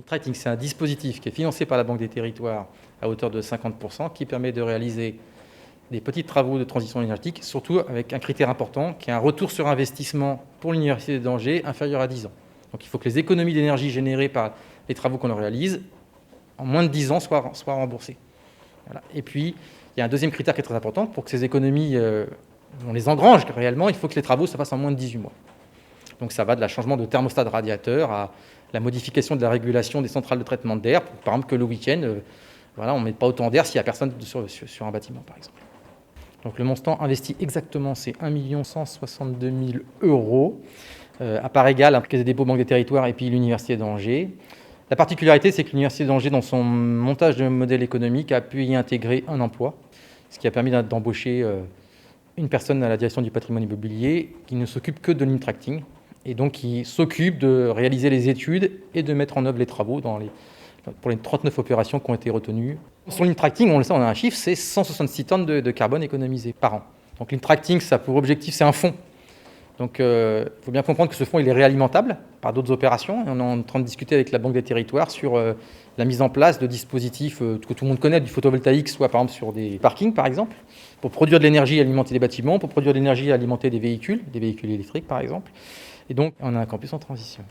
L'e-Tracting, c'est un dispositif qui est financé par la Banque des Territoires à hauteur de 50%, qui permet de réaliser des petits travaux de transition énergétique, surtout avec un critère important, qui est un retour sur investissement pour l'Université d'Angers inférieur à 10 ans. Donc il faut que les économies d'énergie générées par les travaux qu'on réalise, en moins de 10 ans, soient remboursées. Voilà. Et puis, il y a un deuxième critère qui est très important, pour que ces économies, on les engrange réellement, il faut que les travaux se fassent en moins de 18 mois. Donc ça va de la changement de thermostat de radiateur à la modification de la régulation des centrales de traitement d'air, par exemple que le week-end, on ne met pas autant d'air s'il n'y a personne sur un bâtiment, par exemple. Donc le montant investi exactement, c'est 1 162 000 euros, à part égale, la Caisse des dépôts, Banque des Territoires et puis l'Université d'Angers. La particularité, c'est que l'Université d'Angers, dans son montage de modèle économique, a pu y intégrer un emploi, ce qui a permis d'embaucher une personne à la direction du patrimoine immobilier qui ne s'occupe que de l'e-Tracting et donc qui s'occupe de réaliser les études et de mettre en œuvre les travaux pour les 39 opérations qui ont été retenues. Sur l'e-Tracting, on le sait, on a un chiffre, c'est 166 tonnes de carbone économisées par an. Donc l'e-Tracting, ça a pour objectif, c'est un fonds. Donc il faut bien comprendre que ce fonds, il est réalimentable par d'autres opérations. Et on est en train de discuter avec la Banque des Territoires sur la mise en place de dispositifs que tout le monde connaît, du photovoltaïque, soit par exemple sur des parkings, par exemple, pour produire de l'énergie et alimenter des bâtiments, pour produire de l'énergie et alimenter des véhicules électriques, par exemple. Et donc, on a un campus en transition.